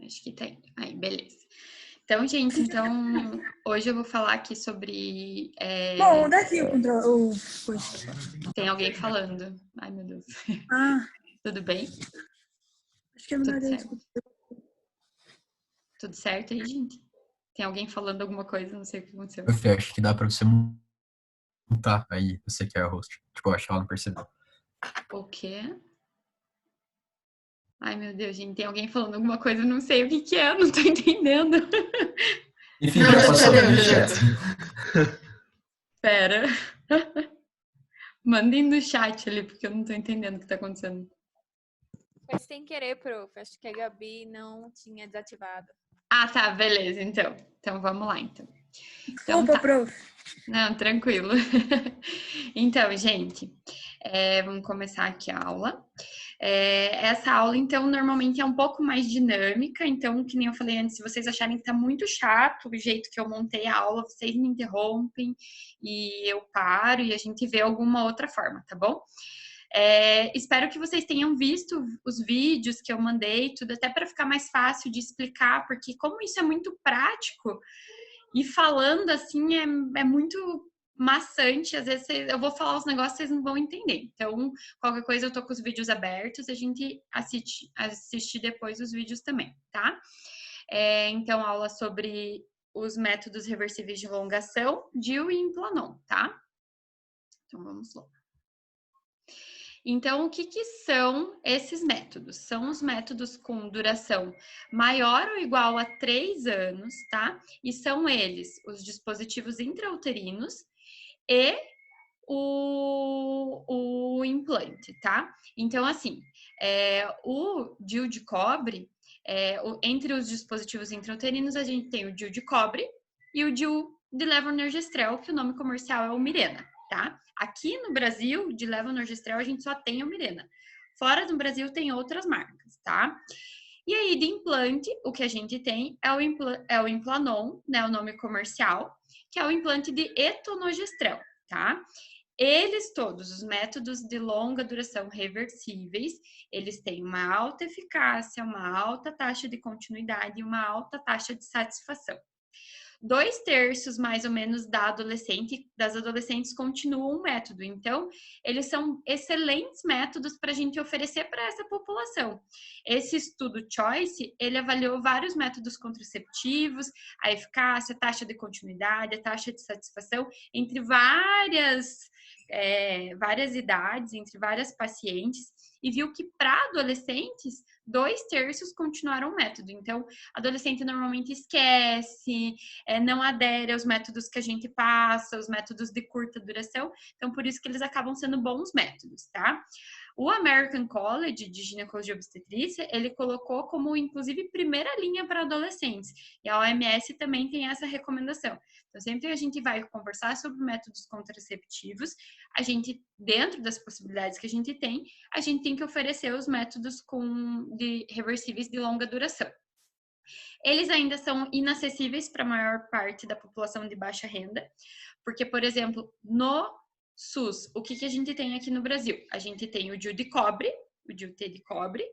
Acho que tem. Aí, beleza. Então, gente, hoje eu vou falar aqui sobre... Bom, daqui o controle. Tem alguém falando. Ai, meu Deus. Ah, Tudo bem? acho que é melhor Tudo eu certo? escutar. Tudo certo aí, gente? Tem alguém falando alguma coisa? Não sei o que aconteceu. Eu acho que dá pra você mutar aí, você que é a host. Tipo, eu acho que ela não percebeu. O quê? Ai, meu Deus, gente, tem alguém falando alguma coisa, eu não sei o que é, eu não tô entendendo. Enfim, já passou no chat. Pera. Mandem no chat ali, porque eu não tô entendendo o que tá acontecendo. Foi sem querer, prof. Acho que a Gabi não tinha desativado. Ah, tá, beleza, então. Então, vamos lá, então. Desculpa, prof. Não, tranquilo. Então, gente, vamos começar aqui a aula. Essa aula, então, normalmente é um pouco mais dinâmica. Então, que nem eu falei antes, se vocês acharem que tá muito chato o jeito que eu montei a aula, vocês me interrompem e eu paro e a gente vê alguma outra forma, tá bom? Espero que vocês tenham visto os vídeos que eu mandei, tudo até para ficar mais fácil de explicar, porque como isso é muito prático e falando assim é muito maçante, às vezes eu vou falar os negócios vocês não vão entender. Então, qualquer coisa eu tô com os vídeos abertos, a gente assiste depois os vídeos também, tá? Então, aula sobre os métodos reversíveis de elongação, DIU e Implanon, tá? Então, vamos lá. Então, o que são esses métodos? São os métodos com duração maior ou igual a 3 anos, tá? E são eles os dispositivos intrauterinos e o implante, tá? Então, assim, o DIU de cobre, entre os dispositivos intrauterinos, a gente tem o DIU de cobre e o DIU de levonorgestrel, que o nome comercial é o Mirena, tá? Aqui no Brasil, de levonorgestrel, a gente só tem o Mirena. Fora do Brasil, tem outras marcas, tá? E aí, de implante, o que a gente tem é o Implanon, né, o nome comercial, que é o implante de etonogestrel, tá? Eles todos, os métodos de longa duração reversíveis, eles têm uma alta eficácia, uma alta taxa de continuidade e uma alta taxa de satisfação. 2/3 mais ou menos das adolescentes continuam o método. Então, eles são excelentes métodos para a gente oferecer para essa população. Esse estudo Choice, ele avaliou vários métodos contraceptivos, a eficácia, a taxa de continuidade, a taxa de satisfação, entre várias idades, entre várias pacientes, e viu que para adolescentes, 2/3 continuaram o método. Então, adolescente normalmente esquece, não adere aos métodos que a gente passa, os métodos de curta duração. Então, por isso que eles acabam sendo bons métodos, tá? O American College de Ginecologia e Obstetrícia, ele colocou como, inclusive, primeira linha para adolescentes. E a OMS também tem essa recomendação. Então, sempre que a gente vai conversar sobre métodos contraceptivos, a gente, dentro das possibilidades que a gente tem que oferecer os métodos reversíveis de longa duração. Eles ainda são inacessíveis para a maior parte da população de baixa renda, porque, por exemplo, no SUS, o que a gente tem aqui no Brasil? A gente tem o DIU de cobre, o DIU-T de cobre,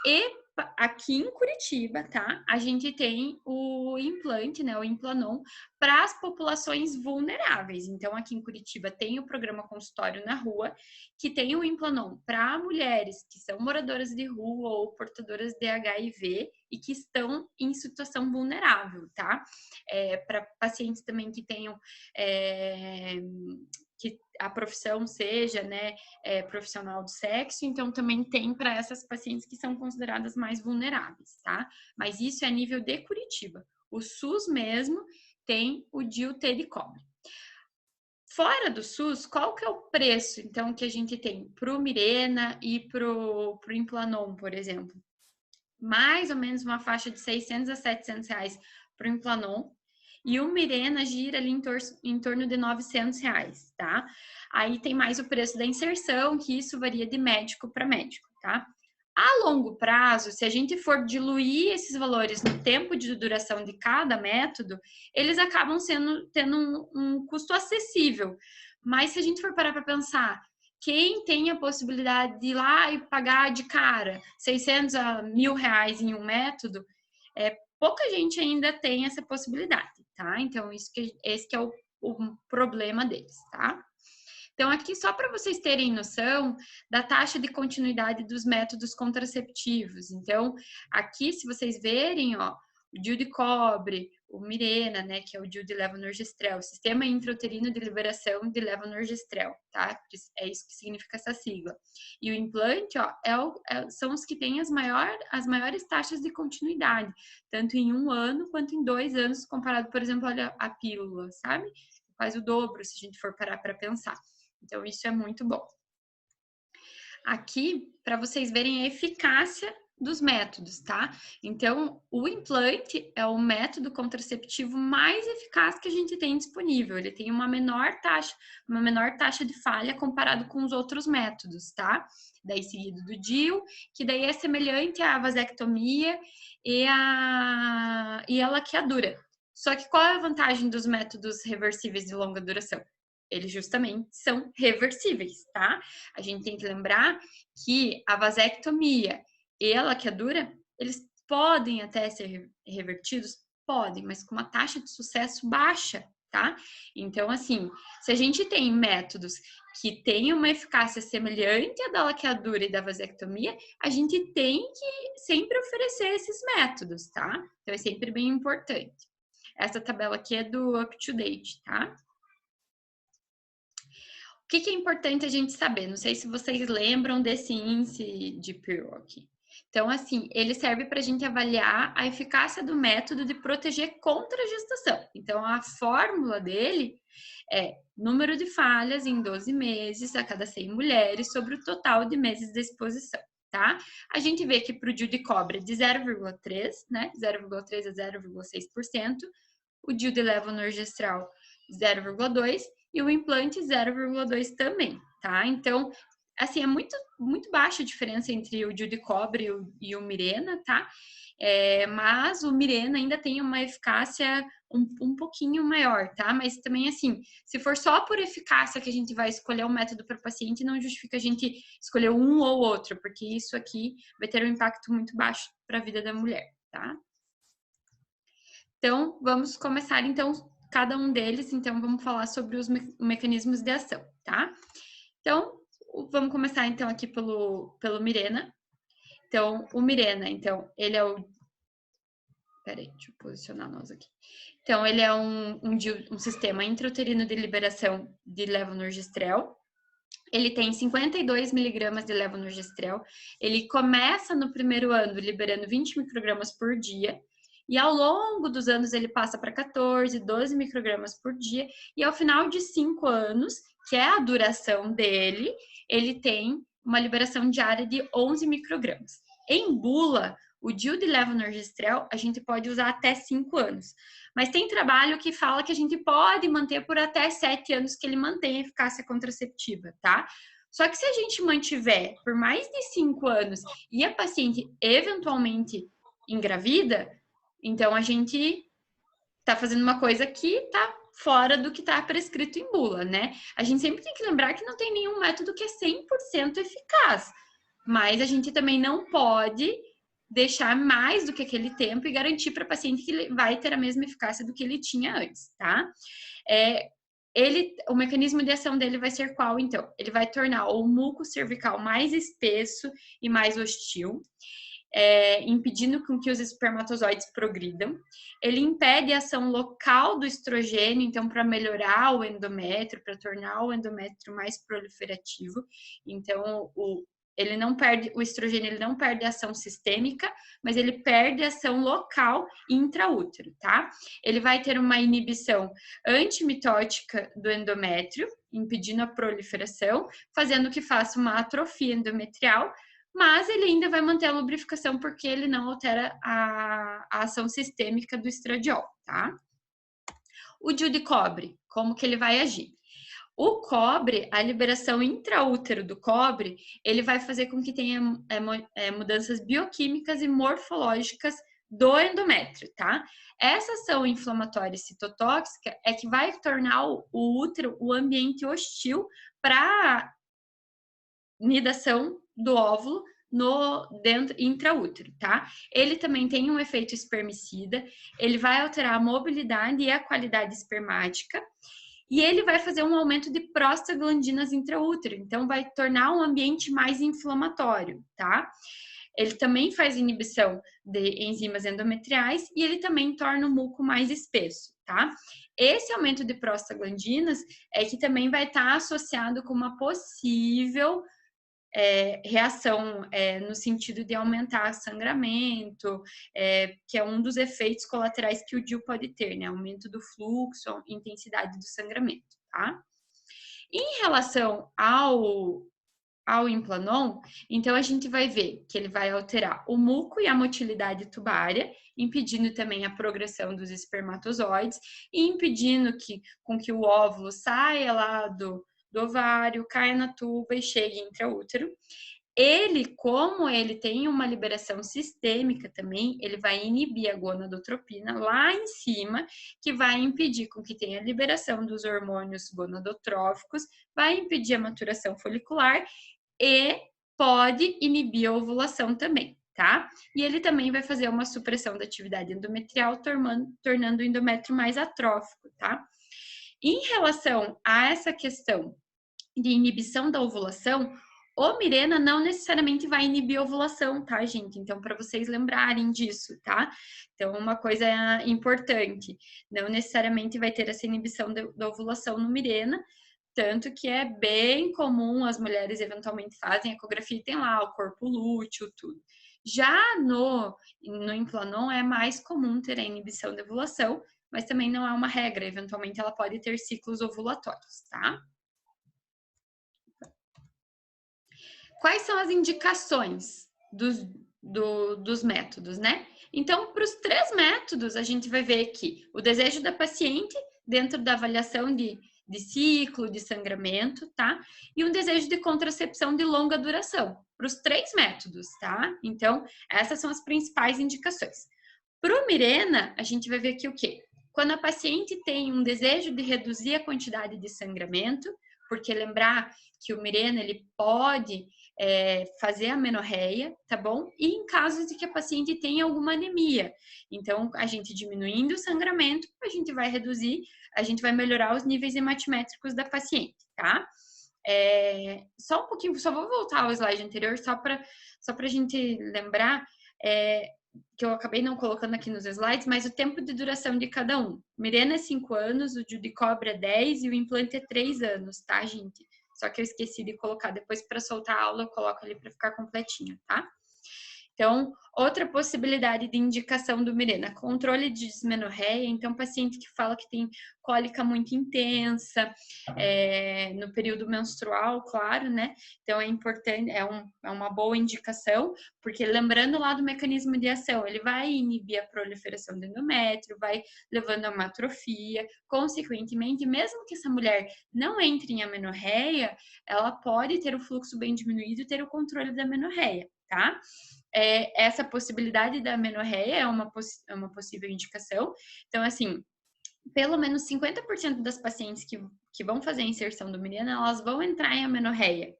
e aqui em Curitiba, tá? A gente tem o implante, né? O Implanon, para as populações vulneráveis. Então, aqui em Curitiba tem o programa Consultório na Rua, que tem o Implanon para mulheres que são moradoras de rua ou portadoras de HIV e que estão em situação vulnerável, tá? Para pacientes também que tenham que a profissão seja, né, profissional do sexo, então também tem para essas pacientes que são consideradas mais vulneráveis, tá? Mas isso é a nível de Curitiba. O SUS mesmo tem o DIU-T de cobre. Fora do SUS, qual que é o preço, então, que a gente tem pro Mirena e pro Implanon, por exemplo? Mais ou menos uma faixa de 600 a 700 reais pro Implanon, e o Mirena gira ali em torno de 900 reais, tá? Aí tem mais o preço da inserção, que isso varia de médico para médico, tá? A longo prazo, se a gente for diluir esses valores no tempo de duração de cada método, eles acabam tendo um custo acessível. Mas se a gente for parar para pensar, quem tem a possibilidade de ir lá e pagar de cara 600 a 1.000 reais em um método, pouca gente ainda tem essa possibilidade, tá? Então, esse que é o problema deles, tá? Então, aqui só para vocês terem noção da taxa de continuidade dos métodos contraceptivos. Então, aqui, se vocês verem, ó, o DIU de cobre, o Mirena, né, que é o DIU de levonorgestrel, Sistema Intrauterino de Liberação de Levonorgestrel, tá? É isso que significa essa sigla. E o implante, ó, são os que têm as maiores taxas de continuidade, tanto em 1 ano quanto em 2 anos, comparado, por exemplo, a pílula, sabe? Quase o dobro, se a gente for parar para pensar. Então, isso é muito bom. Aqui, para vocês verem a eficácia dos métodos, tá? Então, o implante é o método contraceptivo mais eficaz que a gente tem disponível. Ele tem uma menor taxa de falha comparado com os outros métodos, tá? Daí, seguido do DIU, que daí é semelhante à vasectomia e a laqueadura. Só que qual é a vantagem dos métodos reversíveis de longa duração? Eles justamente são reversíveis, tá? A gente tem que lembrar que a vasectomia e a laqueadura, eles podem até ser revertidos? Podem, mas com uma taxa de sucesso baixa, tá? Então, assim, se a gente tem métodos que têm uma eficácia semelhante à da laqueadura e da vasectomia, a gente tem que sempre oferecer esses métodos, tá? Então, é sempre bem importante. Essa tabela aqui é do up-to-date, tá? O que é importante a gente saber? Não sei se vocês lembram desse índice de Pearl aqui. Então, assim, ele serve para a gente avaliar a eficácia do método de proteger contra a gestação. Então, a fórmula dele é número de falhas em 12 meses a cada 100 mulheres sobre o total de meses de exposição, tá? A gente vê que para o DIU de cobre é de 0,3, né? 0,3 a 0,6%. O DIU de levonorgestrel 0,2 e o implante 0,2 também, tá? Então, assim, é muito baixa a diferença entre o DIU de cobre e o Mirena, tá? Mas o Mirena ainda tem uma eficácia um pouquinho maior, tá? Mas também, assim, se for só por eficácia que a gente vai escolher um método para o paciente, não justifica a gente escolher um ou outro, porque isso aqui vai ter um impacto muito baixo para a vida da mulher, tá? Então, vamos começar, então, cada um deles. Então, vamos falar sobre os mecanismos de ação, tá? Então, vamos começar, então, aqui pelo Mirena. Então, o Mirena, então, ele é o... Peraí, deixa eu posicionar nós aqui. Então, ele é um sistema intrauterino de liberação de levonorgestrel. Ele tem 52 miligramas de levonorgestrel. Ele começa no primeiro ano liberando 20 microgramas por dia. E ao longo dos anos ele passa para 14, 12 microgramas por dia. E ao final de 5 anos, que é a duração dele, ele tem uma liberação diária de 11 microgramas. Em bula, o DIU de levonorgestrel a gente pode usar até 5 anos. Mas tem trabalho que fala que a gente pode manter por até 7 anos que ele mantém a eficácia contraceptiva, tá? Só que se a gente mantiver por mais de 5 anos e a paciente eventualmente engravida, então a gente tá fazendo uma coisa que tá fora do que tá prescrito em bula, né? A gente sempre tem que lembrar que não tem nenhum método que é 100% eficaz, mas a gente também não pode deixar mais do que aquele tempo e garantir para o paciente que ele vai ter a mesma eficácia do que ele tinha antes, tá? O mecanismo de ação dele vai ser qual, então? Ele vai tornar o muco cervical mais espesso e mais hostil, impedindo com que os espermatozoides progridam. Ele impede a ação local do estrogênio, então, para melhorar o endométrio, para tornar o endométrio mais proliferativo. Então, o estrogênio, ele não perde a ação sistêmica, mas ele perde a ação local intraútero, tá? Ele vai ter uma inibição antimitótica do endométrio, impedindo a proliferação, fazendo que faça uma atrofia endometrial, mas ele ainda vai manter a lubrificação porque ele não altera a ação sistêmica do estradiol, tá? O DIU de cobre, como que ele vai agir? O cobre, a liberação intraútero do cobre, ele vai fazer com que tenha mudanças bioquímicas e morfológicas do endométrio, tá? Essa ação inflamatória e citotóxica é que vai tornar o útero o ambiente hostil para nidação do óvulo dentro intraútero, tá? Ele também tem um efeito espermicida, ele vai alterar a mobilidade e a qualidade espermática, e ele vai fazer um aumento de prostaglandinas intraútero, então vai tornar um ambiente mais inflamatório, tá? Ele também faz inibição de enzimas endometriais e ele também torna o muco mais espesso, tá? Esse aumento de prostaglandinas é que também vai estar associado com uma possível reação no sentido de aumentar sangramento, que é um dos efeitos colaterais que o DIU pode ter, né? Aumento do fluxo, intensidade do sangramento, tá? Em relação ao Implanon, então a gente vai ver que ele vai alterar o muco e a motilidade tubária, impedindo também a progressão dos espermatozoides e impedindo com que o óvulo saia lá do ovário, caia na tuba e chegue intraútero. Ele, como ele tem uma liberação sistêmica também, ele vai inibir a gonadotropina lá em cima, que vai impedir com que tenha liberação dos hormônios gonadotróficos, vai impedir a maturação folicular e pode inibir a ovulação também, tá? E ele também vai fazer uma supressão da atividade endometrial, tornando o endométrio mais atrófico, tá? Em relação a essa questão de inibição da ovulação, o Mirena não necessariamente vai inibir a ovulação, tá, gente? Então, para vocês lembrarem disso, tá? Então, uma coisa importante, não necessariamente vai ter essa inibição da ovulação no Mirena, tanto que é bem comum as mulheres eventualmente fazem ecografia e tem lá o corpo lúteo, tudo. Já no Implanon é mais comum ter a inibição da ovulação, mas também não é uma regra, eventualmente ela pode ter ciclos ovulatórios, tá? Quais são as indicações dos métodos, né? Então, para os 3 métodos, a gente vai ver que o desejo da paciente, dentro da avaliação de ciclo, de sangramento, tá? E um desejo de contracepção de longa duração, para os 3 métodos, tá? Então, essas são as principais indicações. Para o Mirena, a gente vai ver aqui o quê? Quando a paciente tem um desejo de reduzir a quantidade de sangramento, porque lembrar que o Mirena, ele pode fazer a menorreia, tá bom? E em casos de que a paciente tenha alguma anemia. Então, a gente diminuindo o sangramento, a gente vai reduzir, a gente vai melhorar os níveis hematimétricos da paciente, tá? Só um pouquinho, só vou voltar ao slide anterior, só para a gente lembrar que eu acabei não colocando aqui nos slides, mas o tempo de duração de cada um. Mirena é 5 anos, o DIU de cobre é 10 e o implante é 3 anos, tá, gente? Só que eu esqueci de colocar. Depois, para soltar a aula, eu coloco ali para ficar completinho, tá? Então, outra possibilidade de indicação do Mirena, controle de dismenorreia. Então, paciente que fala que tem cólica muito intensa no período menstrual, claro, né? Então, é importante, é uma boa indicação, porque lembrando lá do mecanismo de ação, ele vai inibir a proliferação do endométrio, vai levando a uma atrofia. Consequentemente, mesmo que essa mulher não entre em amenorreia, ela pode ter o fluxo bem diminuído e ter o controle da amenorreia, tá? Essa possibilidade da amenorreia é uma possível indicação. Então, assim, pelo menos 50% das pacientes que vão fazer a inserção do Mirena, elas vão entrar em amenorreia.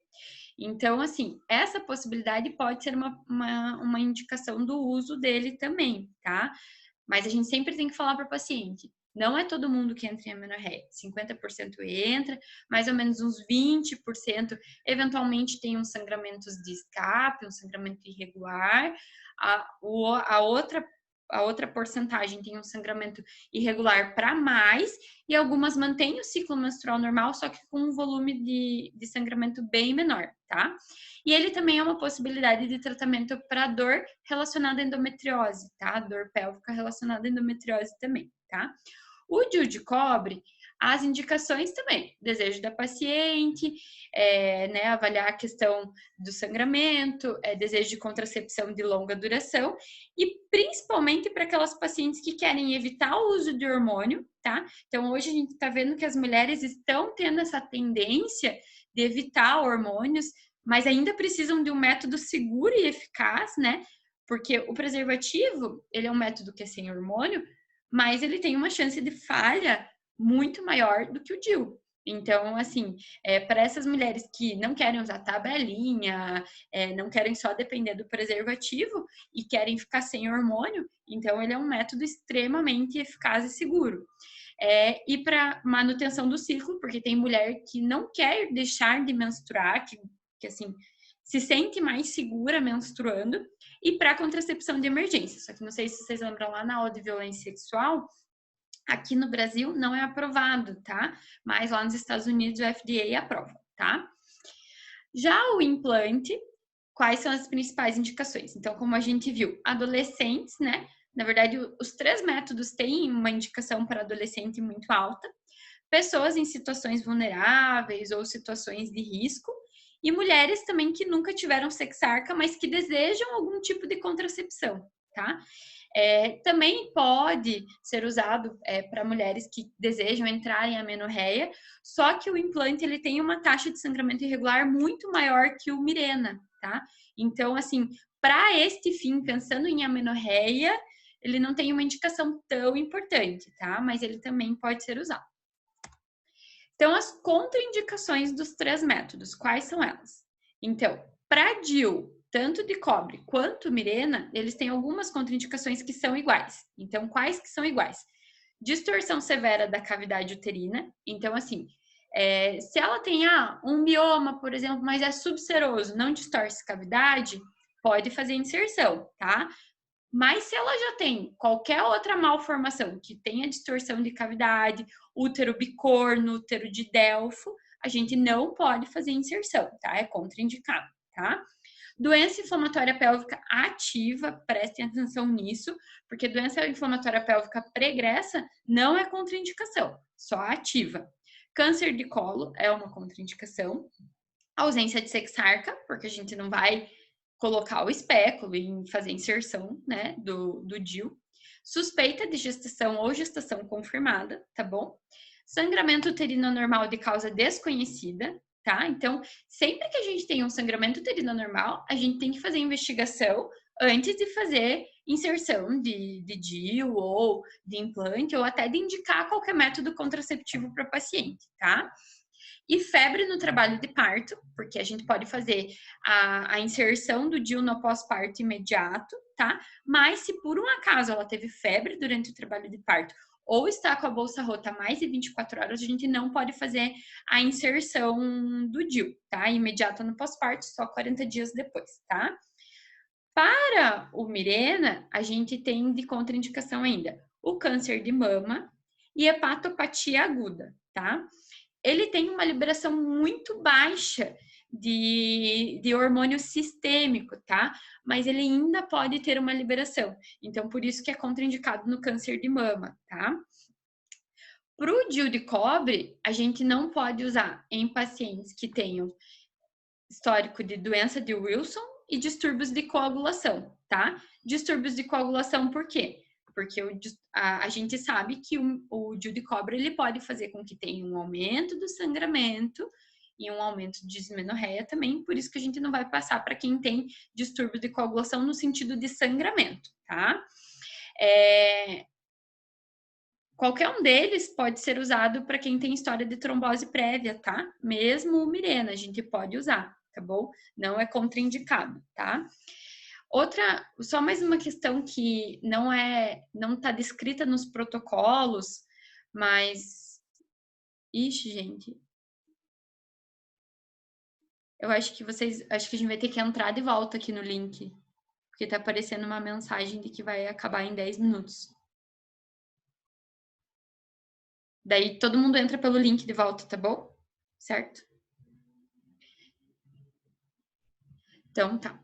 Então, assim, essa possibilidade pode ser uma indicação do uso dele também, tá? Mas a gente sempre tem que falar para o paciente, não é todo mundo que entra em amenorreia. 50% entra, mais ou menos uns 20% eventualmente tem uns sangramentos de escape, um sangramento irregular. A outra porcentagem tem um sangramento irregular para mais, e algumas mantêm o ciclo menstrual normal, só que com um volume de sangramento bem menor, tá? E ele também é uma possibilidade de tratamento para dor relacionada à endometriose, tá? Dor pélvica relacionada à endometriose também, tá? O DIU de cobre, as indicações também, desejo da paciente, né, avaliar a questão do sangramento, desejo de contracepção de longa duração e principalmente para aquelas pacientes que querem evitar o uso de hormônio, tá? Então, hoje a gente está vendo que as mulheres estão tendo essa tendência de evitar hormônios, mas ainda precisam de um método seguro e eficaz, né? Porque o preservativo, ele é um método que é sem hormônio, mas ele tem uma chance de falha muito maior do que o DIU. Então, assim, para essas mulheres que não querem usar tabelinha, não querem só depender do preservativo e querem ficar sem hormônio, então ele é um método extremamente eficaz e seguro. E para manutenção do ciclo, porque tem mulher que não quer deixar de menstruar, que assim, se sente mais segura menstruando, e para contracepção de emergência. Só que não sei se vocês lembram lá na aula de violência sexual, aqui no Brasil não é aprovado, tá? Mas lá nos Estados Unidos o FDA aprova, tá? Já o implante, quais são as principais indicações? Então, como a gente viu, adolescentes, né? Na verdade, os 3 métodos têm uma indicação para adolescente muito alta, pessoas em situações vulneráveis ou situações de risco, e mulheres também que nunca tiveram sexarca, mas que desejam algum tipo de contracepção, tá? Também pode ser usado para mulheres que desejam entrar em amenorreia, só que o implante ele tem uma taxa de sangramento irregular muito maior que o Mirena, tá? Então, assim, para este fim, pensando em amenorreia, ele não tem uma indicação tão importante, tá? Mas ele também pode ser usado. Então, as contraindicações dos 3 métodos, quais são elas? Então, para DIU, tanto de cobre quanto Mirena, eles têm algumas contraindicações que são iguais. Então, quais que são iguais? Distorção severa da cavidade uterina. Então, assim, se ela tem um mioma, por exemplo, mas é subseroso, não distorce cavidade, pode fazer inserção, tá? Mas se ela já tem qualquer outra malformação que tenha distorção de cavidade, útero bicorno, útero de Delfo, a gente não pode fazer inserção, tá? É contraindicado, tá? Doença inflamatória pélvica ativa, prestem atenção nisso, porque doença inflamatória pélvica pregressa não é contraindicação, só ativa. Câncer de colo é uma contraindicação. Ausência de sexarca, porque a gente não vai colocar o espéculo e fazer inserção, né, do DIU. Suspeita de gestação ou gestação confirmada, tá bom? Sangramento uterino anormal de causa desconhecida, tá? Então, sempre que a gente tem um sangramento uterino anormal, a gente tem que fazer investigação antes de fazer inserção de DIU ou de implante ou até de indicar qualquer método contraceptivo para o paciente, tá? E febre no trabalho de parto, porque a gente pode fazer a inserção do DIU no pós-parto imediato, tá? Mas se por um acaso ela teve febre durante o trabalho de parto ou está com a bolsa rota há mais de 24 horas, a gente não pode fazer a inserção do DIU, tá? Imediata no pós-parto, só 40 dias depois, tá? Para o Mirena, a gente tem de contraindicação ainda o câncer de mama e hepatopatia aguda, tá? Ele tem uma liberação muito baixa de hormônio sistêmico, tá? Mas ele ainda pode ter uma liberação. Então, por isso que é contraindicado no câncer de mama, tá? Para o DIU de cobre, a gente não pode usar em pacientes que tenham histórico de doença de Wilson e distúrbios de coagulação, tá? Distúrbios de coagulação, por quê? Porque a gente sabe que o DIU de cobre ele pode fazer com que tenha um aumento do sangramento e um aumento de dismenorreia também, por isso que a gente não vai passar para quem tem distúrbio de coagulação no sentido de sangramento, tá? Qualquer um deles pode ser usado para quem tem história de trombose prévia, tá? Mesmo o Mirena, a gente pode usar, tá bom? Não é contraindicado, tá? Só mais uma questão que não tá descrita nos protocolos, mas... Ixi, gente. Eu acho que a gente vai ter que entrar de volta aqui no link, porque tá aparecendo uma mensagem de que vai acabar em 10 minutos. Daí todo mundo entra pelo link de volta, tá bom? Certo? Então, tá.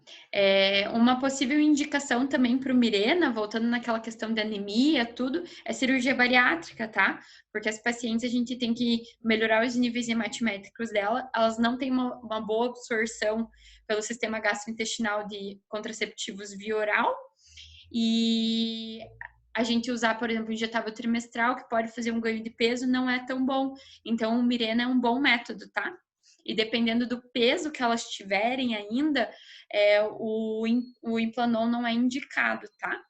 Uma possível indicação também para o Mirena, voltando naquela questão de anemia, tudo, é cirurgia bariátrica, tá? Porque as pacientes, a gente tem que melhorar os níveis hematométricos dela, elas não têm uma boa absorção pelo sistema gastrointestinal de contraceptivos via oral, e a gente usar, por exemplo, injetável trimestral, que pode fazer um ganho de peso, não é tão bom. Então, o Mirena é um bom método, tá? E dependendo do peso que elas tiverem ainda, o Implanon não é indicado, tá?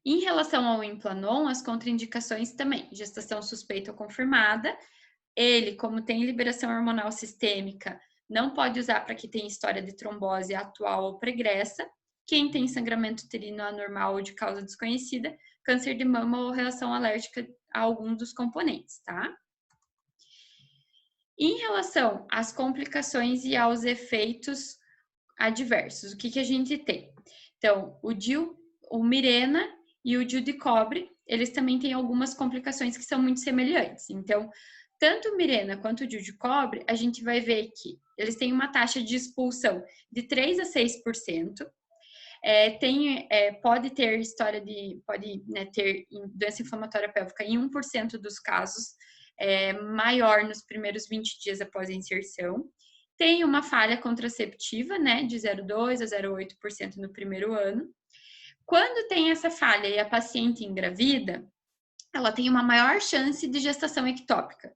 Em relação ao Implanon, as contraindicações também, gestação suspeita ou confirmada. Ele, como tem liberação hormonal sistêmica, não pode usar para quem tem história de trombose atual ou pregressa. Quem tem sangramento uterino anormal ou de causa desconhecida, câncer de mama ou reação alérgica a algum dos componentes, tá? Em relação às complicações e aos efeitos adversos, o que a gente tem? Então, o DIU, o Mirena e o DIU de cobre, eles também têm algumas complicações que são muito semelhantes. Então, tanto o Mirena quanto o DIU de cobre, a gente vai ver que eles têm uma taxa de expulsão de 3 a 6%. Pode ter história de, pode ter doença inflamatória pélvica em 1% dos casos, maior nos primeiros 20 dias após a inserção. Tem uma falha contraceptiva, né, de 0,2 a 0,8% no primeiro ano. Quando tem essa falha e a paciente engravida, ela tem uma maior chance de gestação ectópica.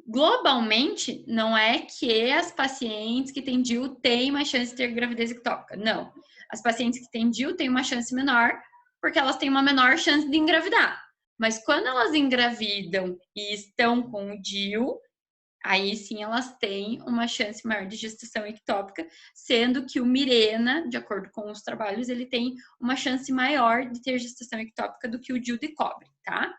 Globalmente, não é que as pacientes que têm DIU têm uma chance de ter gravidez ectópica. Não. As pacientes que têm DIU têm uma chance menor, porque elas têm uma menor chance de engravidar. Mas quando elas engravidam e estão com o DIU, aí sim elas têm uma chance maior de gestação ectópica, sendo que o Mirena, de acordo com os trabalhos, ele tem uma chance maior de ter gestação ectópica do que o DIU de cobre, tá?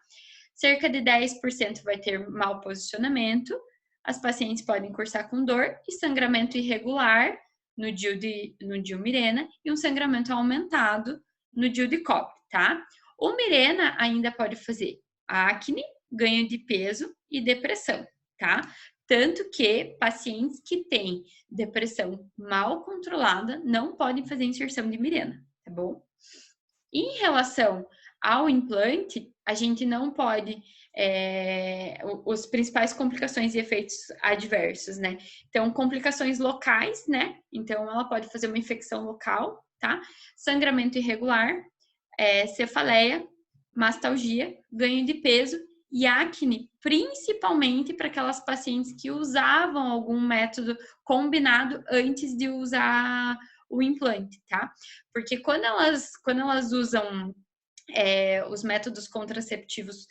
Cerca de 10% vai ter mau posicionamento, as pacientes podem cursar com dor e sangramento irregular no DIU Mirena e um sangramento aumentado no DIU de cobre, tá? O Mirena ainda pode fazer acne, ganho de peso e depressão, tá? Tanto que pacientes que têm depressão mal controlada não podem fazer inserção de Mirena, tá bom? Em relação ao implante, a gente não pode, os principais complicações e efeitos adversos, né? Então, complicações locais, né? Então, ela pode fazer uma infecção local, tá? Sangramento irregular, cefaleia, mastalgia, ganho de peso e acne, principalmente para aquelas pacientes que usavam algum método combinado antes de usar o implante, tá? Porque quando elas usam os métodos contraceptivos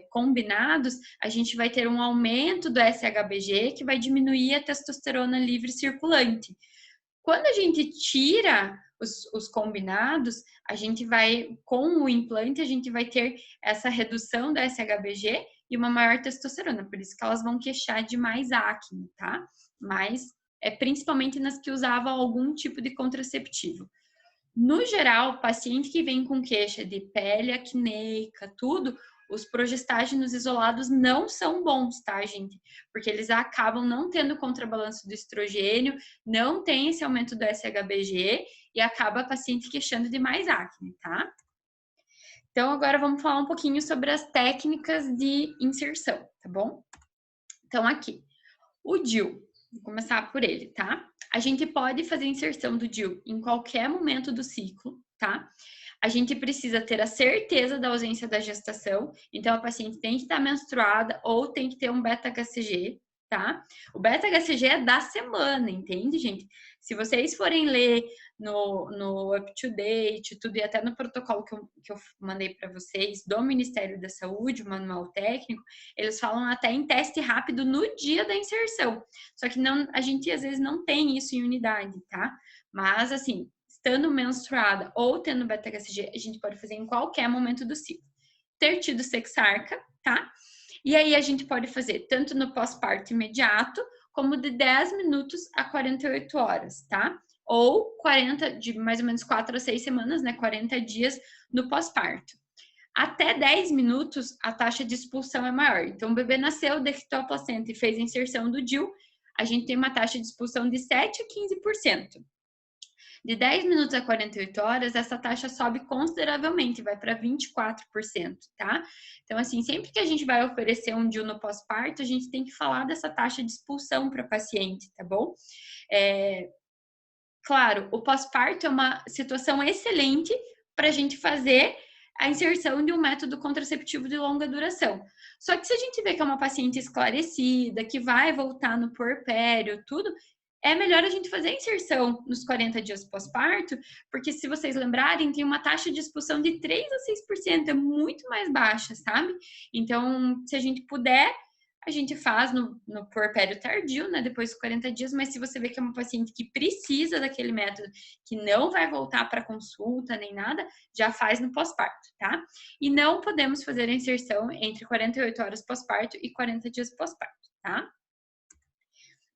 combinados, a gente vai ter um aumento do SHBG que vai diminuir a testosterona livre circulante. Quando a gente tira os combinados, a gente vai, com o implante, a gente vai ter essa redução do SHBG e uma maior testosterona, por isso que elas vão queixar de mais acne, tá? Mas principalmente nas que usavam algum tipo de contraceptivo. No geral, paciente que vem com queixa de pele acneica, tudo, os progestágenos isolados não são bons, tá, gente? Porque eles acabam não tendo contrabalanço do estrogênio, não tem esse aumento do SHBG e acaba a paciente queixando de mais acne, tá? Então, agora vamos falar um pouquinho sobre as técnicas de inserção, tá bom? Então, aqui, o DIU, vou começar por ele, tá? A gente pode fazer inserção do DIU em qualquer momento do ciclo, tá? A gente precisa ter a certeza da ausência da gestação, então a paciente tem que estar menstruada ou tem que ter um beta-HCG, tá? O beta-HCG é da semana, entende, gente? Se vocês forem ler no up-to-date, tudo, e até no protocolo que eu mandei para vocês do Ministério da Saúde, o manual técnico, eles falam até em teste rápido no dia da inserção. Só que a gente às vezes não tem isso em unidade, tá? Mas, assim, estando menstruada ou tendo beta-HCG, a gente pode fazer em qualquer momento do ciclo. Ter tido sexarca, tá? E aí a gente pode fazer tanto no pós-parto imediato, como de 10 minutos a 48 horas, tá? Ou 40, de mais ou menos 4 a 6 semanas, né? 40 dias no pós-parto. Até 10 minutos, a taxa de expulsão é maior. Então, o bebê nasceu, decretou a placenta e fez a inserção do DIU, a gente tem uma taxa de expulsão de 7 a 15%. De 10 minutos a 48 horas, essa taxa sobe consideravelmente, vai para 24%, tá? Então, assim, sempre que a gente vai oferecer um DIU no pós-parto, a gente tem que falar dessa taxa de expulsão para paciente, tá bom? Claro, o pós-parto é uma situação excelente para a gente fazer a inserção de um método contraceptivo de longa duração. Só que se a gente vê que é uma paciente esclarecida, que vai voltar no puerpério, tudo, é melhor a gente fazer a inserção nos 40 dias pós-parto, porque se vocês lembrarem, tem uma taxa de expulsão de 3 a 6%, é muito mais baixa, sabe? Então, se a gente puder, a gente faz no puerpério tardio, né, depois dos 40 dias, mas se você vê que é uma paciente que precisa daquele método, que não vai voltar para consulta nem nada, já faz no pós-parto, tá? E não podemos fazer a inserção entre 48 horas pós-parto e 40 dias pós-parto, tá?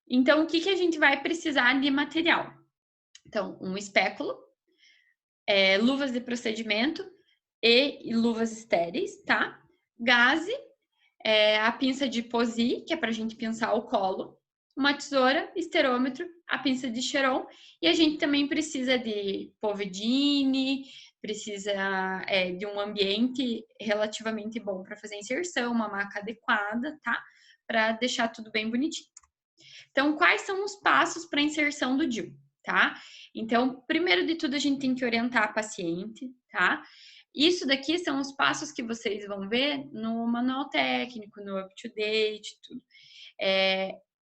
Então, o que a gente vai precisar de material? Então, um espéculo, luvas de procedimento e luvas estéreis, tá? Gaze, a pinça de Posy, que é para a gente pinçar o colo, uma tesoura, esterômetro, a pinça de Cheron, e a gente também precisa de Povedine, precisa de um ambiente relativamente bom para fazer a inserção, uma maca adequada, tá? Para deixar tudo bem bonitinho. Então, quais são os passos para a inserção do DIU, tá? Então, primeiro de tudo, a gente tem que orientar a paciente, tá? Isso daqui são os passos que vocês vão ver no manual técnico, no up-to-date, tudo.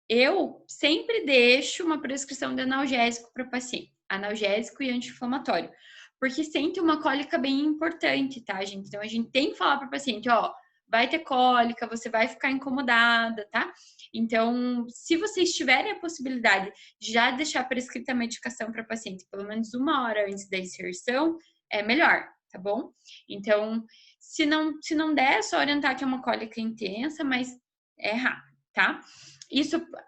Eu sempre deixo uma prescrição de analgésico para o paciente, analgésico e anti-inflamatório, porque sente uma cólica bem importante, tá, gente? Então, a gente tem que falar para o paciente, ó, vai ter cólica, você vai ficar incomodada, tá? Então, se vocês tiverem a possibilidade de já deixar prescrita a medicação para o paciente pelo menos 1 hora antes da inserção, é melhor, tá bom? Então, se não der, é só orientar que é uma cólica intensa, mas é rápido, tá?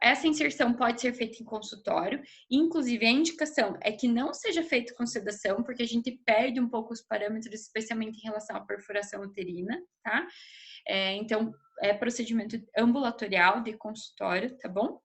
Essa inserção pode ser feita em consultório, inclusive a indicação é que não seja feito com sedação, porque a gente perde um pouco os parâmetros, especialmente em relação à perfuração uterina, tá? Então, é procedimento ambulatorial de consultório, tá bom?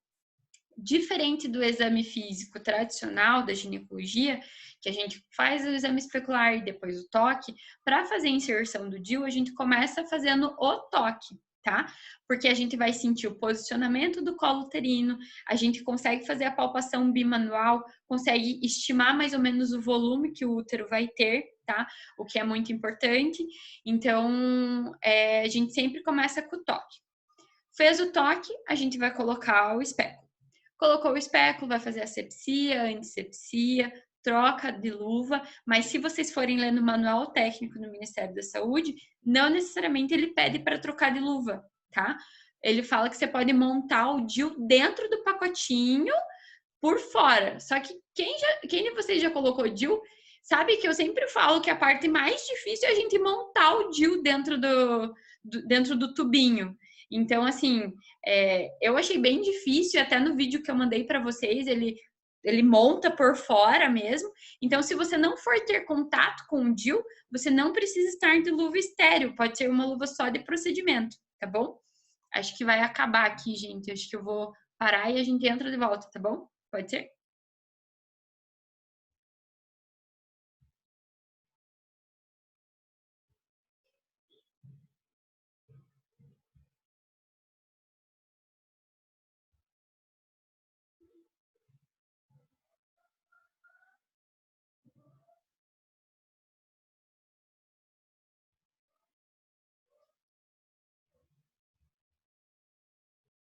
Diferente do exame físico tradicional da ginecologia, que a gente faz o exame especular e depois o toque, para fazer a inserção do DIU, a gente começa fazendo o toque, tá? Porque a gente vai sentir o posicionamento do colo uterino, a gente consegue fazer a palpação bimanual, consegue estimar mais ou menos o volume que o útero vai ter, tá? O que é muito importante. Então, a gente sempre começa com o toque. Fez o toque, a gente vai colocar o espéculo. Colocou o espéculo, vai fazer asepsia, antisepsia, troca de luva, mas se vocês forem ler no manual técnico no Ministério da Saúde, não necessariamente ele pede para trocar de luva, tá? Ele fala que você pode montar o DIU dentro do pacotinho por fora. Só que quem de vocês já colocou DIU, sabe que eu sempre falo que a parte mais difícil é a gente montar o DIU dentro do tubinho. Então, assim, eu achei bem difícil, até no vídeo que eu mandei para vocês, ele monta por fora mesmo. Então, se você não for ter contato com o DIU, você não precisa estar de luva estéreo, pode ser uma luva só de procedimento, tá bom? Acho que vai acabar aqui, gente. Acho que eu vou parar e a gente entra de volta, tá bom? Pode ser?